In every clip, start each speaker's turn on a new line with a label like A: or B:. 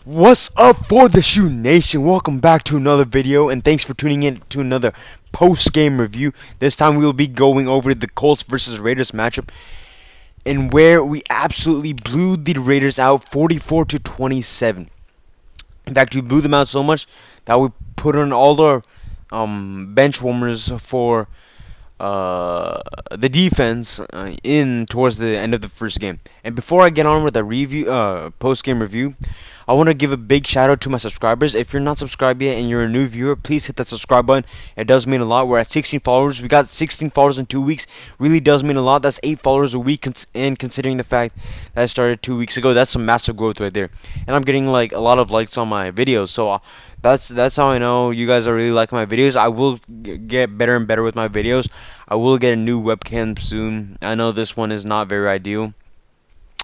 A: What's up for the Shoe Nation? Welcome back to another video, and thanks for tuning in to another post-game review. This time we will be going over the Colts versus Raiders matchup, and where we absolutely blew the Raiders out 44 to 27. In fact, we blew them out so much that we put on all our bench warmers for the defense in towards the end of the first game. And before I get on with the post-game review, I want to give a big shout out to my subscribers. If you're not subscribed yet and you're a new viewer, please hit that subscribe button. It does mean a lot. We're at 16 followers. We got 16 followers in 2 weeks. Really does mean a lot. That's 8 followers a week, and considering the fact that I started 2 weeks ago, that's some massive growth right there. And I'm getting like a lot of likes on my videos, so that's how I know you guys are really liking my videos. I will get better and better with my videos. I will get a new webcam soon. I know this one is not very ideal.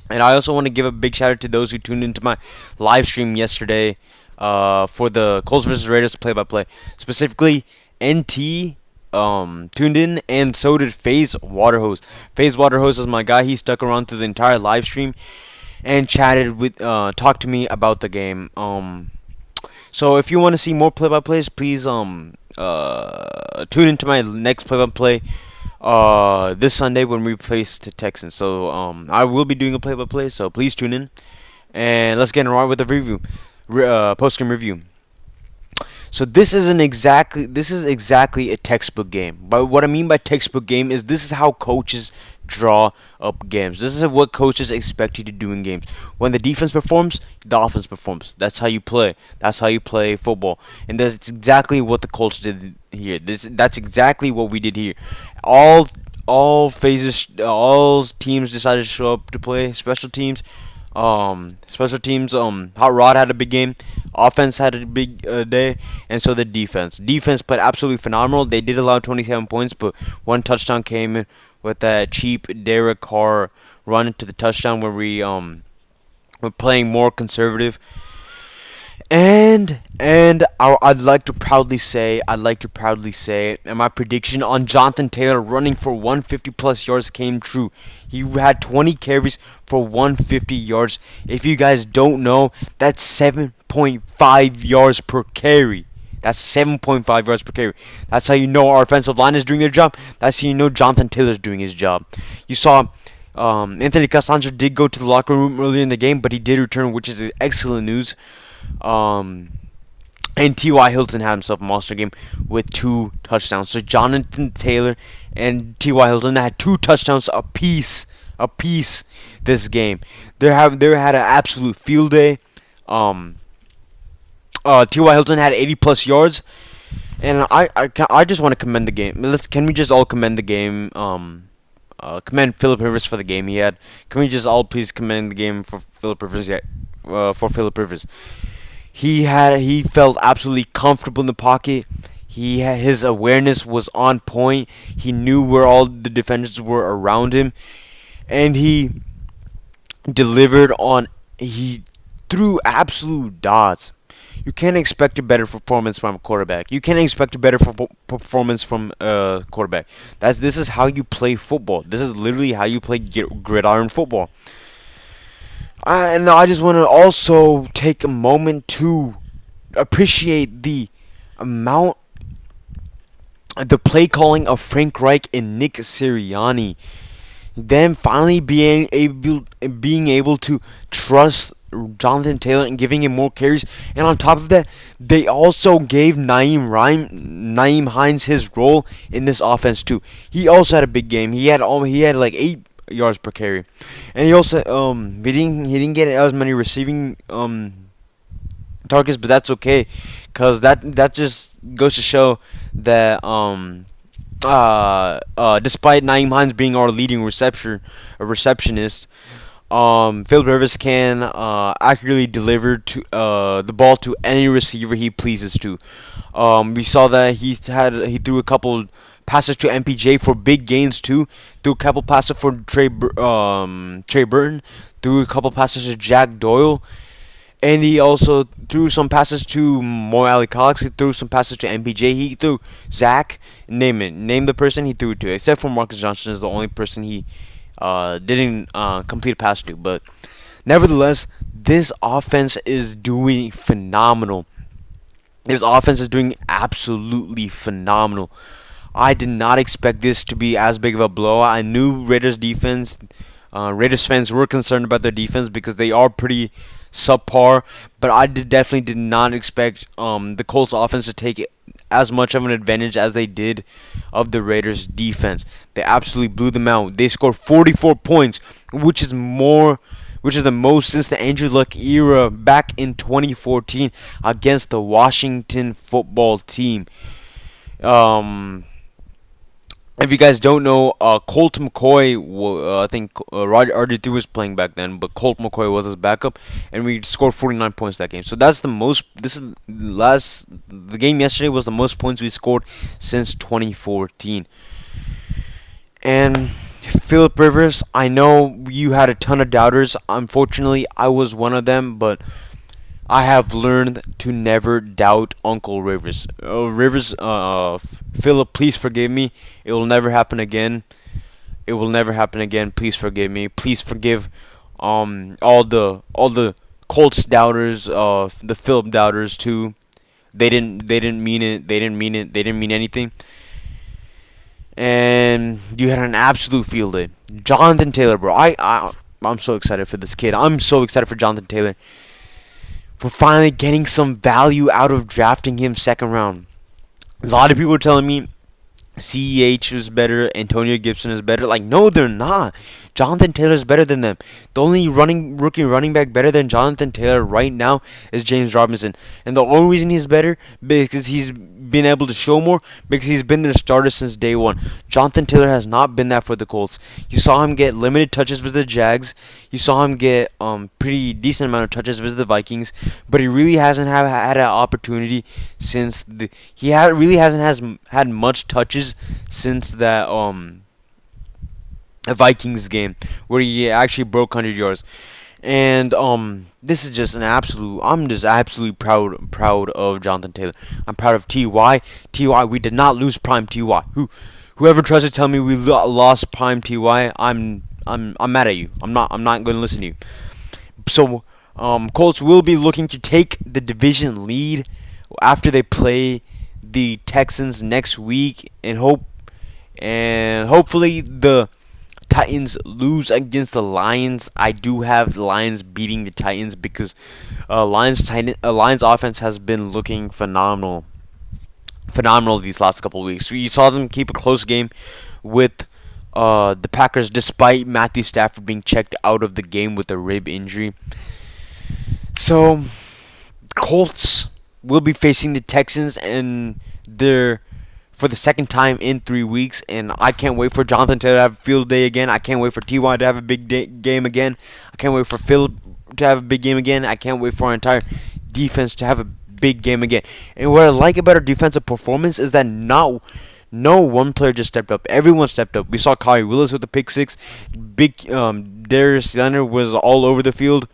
A: And I also want to give a big shout out to those who tuned into my live stream yesterday for the Colts versus Raiders play-by-play. Specifically, NT tuned in, and so did FaZe Waterhose. FaZe Waterhose is my guy. He stuck around through the entire live stream and chatted with, talked to me about the game. So if you want to see more play-by-plays, please tune into my next play-by-play this Sunday when we face the Texans. So I will be doing a play-by-play, so please tune in. And let's get on with the post-game review. So this is exactly a textbook game. But what I mean by textbook game is this is how coaches draw up games. This is what coaches expect you to do in games. When the defense performs, the offense performs. That's how you play. That's how you play football. And that's exactly what the Colts did here. That's exactly what we did here. All all teams decided to show up to play. Special teams. Hot Rod had a big game. Offense had a big day, and so the defense. Defense played absolutely phenomenal. They did allow 27 points, but one touchdown came in with that cheap Derek Carr run into the touchdown where we were playing more conservative. I'd like to proudly say, and my prediction on Jonathan Taylor running for 150 plus yards came true. He had 20 carries for 150 yards. If you guys don't know, that's 7.5 yards per carry. That's 7.5 yards per carry. That's how you know our offensive line is doing their job. That's how you know Jonathan Taylor's doing his job. You saw Anthony Casandra did go to the locker room earlier in the game, but he did return, which is excellent news. Um, and T.Y. Hilton had himself a monster game with 2 touchdowns. So Jonathan Taylor and T.Y. Hilton had 2 touchdowns apiece this game. They had an absolute field day. T.Y. Hilton had 80 plus yards, and I just want to commend the game. Can we just all commend the game? Commend Philip Rivers for the game he had. Can we just all please commend the game for Philip Rivers? Yeah, for Philip Rivers. He felt absolutely comfortable in the pocket. His awareness was on point. He knew where all the defenders were around him, and he delivered on. He threw absolute dots. You can't expect a better performance from a quarterback. You can't expect a better performance from a quarterback. This is how you play football. This is literally how you play gridiron football. And I just want to also take a moment to appreciate the play calling of Frank Reich and Nick Sirianni. Them finally being able to trust Jonathan Taylor and giving him more carries, and on top of that, they also gave Naeem Hines his role in this offense too. He also had a big game. He had like 8 yards per carry, and he also he didn't get as many receiving targets, but that's okay, cause that just goes to show that despite Naeem Hines being our leading receptionist, Philip Rivers can accurately deliver to the ball to any receiver he pleases to. We saw that he threw a couple passes to MPJ for big gains too. Threw a couple passes for Trey Burton. Threw a couple passes to Jack Doyle. And he also threw some passes to Mo Ali Cox. He threw some passes to MPJ. He threw Zach. Name the person he threw it to. Except for Marcus Johnson is the only person he didn't complete a pass to. But Nevertheless, this offense is doing phenomenal. This offense is doing absolutely phenomenal. I did not expect this to be as big of a blowout. I knew Raiders fans were concerned about their defense because they are pretty subpar, but definitely did not expect the Colts offense to take as much of an advantage as they did of the Raiders defense. They absolutely blew them out. They scored 44 points, which is the most since the Andrew Luck era back in 2014 against the Washington football team. Um, if you guys don't know, Colt McCoy, I think RG3 was playing back then, but Colt McCoy was his backup, and we scored 49 points that game. So that's the most. The game yesterday was the most points we scored since 2014. And Philip Rivers, I know you had a ton of doubters. Unfortunately, I was one of them, but I have learned to never doubt Uncle Rivers. Philip, please forgive me. It will never happen again. It will never happen again. Please forgive me. Please forgive all the Colts doubters, the Philip doubters too. They didn't mean it. They didn't mean it. They didn't mean anything. And you had an absolute field day. Jonathan Taylor, bro. I'm so excited for this kid. I'm so excited for Jonathan Taylor. We're finally getting some value out of drafting him second round. A lot of people are telling me CEH is better, Antonio Gibson is better. Like, no, they're not. Jonathan Taylor is better than them. The only rookie running back better than Jonathan Taylor right now is James Robinson. And the only reason he's better because he's been able to show more because he's been their starter since day one. Jonathan Taylor has not been that for the Colts. You saw him get limited touches with the Jags. You saw him get pretty decent amount of touches with the Vikings, but he really hasn't had an opportunity since really hasn't had much touches since that Vikings game where he actually broke 100 yards. And this is just an absolute. I'm just absolutely proud of Jonathan Taylor. I'm proud of Ty. Ty, we did not lose prime Ty. Whoever tries to tell me we lost prime Ty, I'm mad at you. I'm not going to listen to you. So Colts will be looking to take the division lead after they play the Texans next week, and hopefully the Titans lose against the Lions. I do have the Lions beating the Titans because Lions offense has been looking phenomenal these last couple of weeks. You saw them keep a close game with the Packers despite Matthew Stafford being checked out of the game with a rib injury. So Colts will be facing the Texans and they're for the second time in 3 weeks, and I can't wait for Jonathan Taylor to have a field day again. I can't wait for Ty to have a big game again. I can't wait for Philip to have a big game again. I can't wait for our entire defense to have a big game again. And what I like about our defensive performance is that no one player just stepped up. Everyone stepped up. We saw Kyle Willis with the pick six. Darius Leonard was all over the field.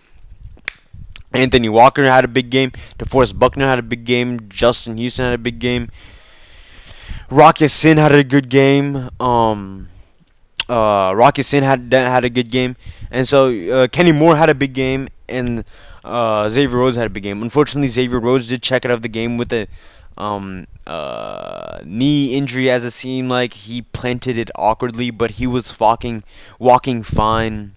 A: Anthony Walker had a big game. DeForest Buckner had a big game. Justin Houston had a big game. Rocky Sin had a good game. Rocky Sin had a good game, and so Kenny Moore had a big game, and Xavier Rhodes had a big game. Unfortunately, Xavier Rhodes did check out of the game with a knee injury, as it seemed like he planted it awkwardly, but he was walking fine.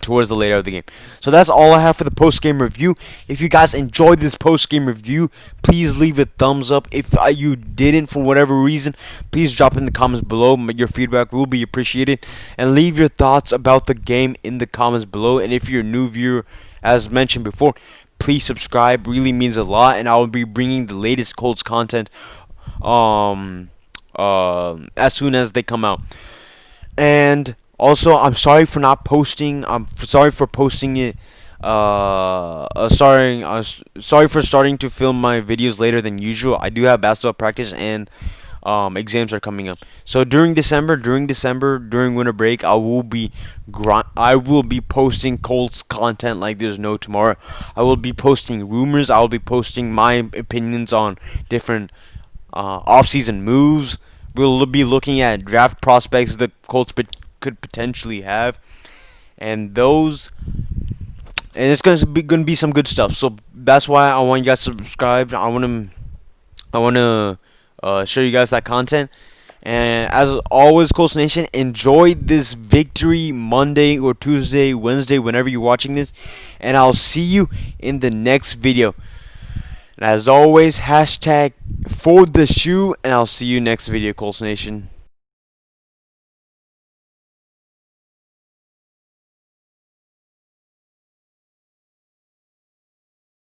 A: Towards the later of the game. So that's all I have for the post-game review. If you guys enjoyed this post-game review, please leave a thumbs up. If you didn't for whatever reason, please drop in the comments below. Your feedback will be appreciated. And leave your thoughts about the game in the comments below. And if you're a new viewer, as mentioned before, please subscribe. Really means a lot. And I will be bringing the latest Colts content as soon as they come out. And also, I'm sorry for not posting. I'm sorry for posting it. Sorry for starting to film my videos later than usual. I do have basketball practice and exams are coming up. So during winter break, I will be posting Colts content like there's no tomorrow. I will be posting rumors. I will be posting my opinions on different off-season moves. We'll be looking at draft prospects the Colts could potentially have, and those and it's gonna be some good stuff. So that's why I want you guys to subscribe. I wanna show you guys that content. And as always, Colts Nation, enjoy this victory Monday or Tuesday, Wednesday, whenever you're watching this. And I'll see you in the next video. And as always, hashtag ForTheShoe, and I'll see you next video, Colts Nation.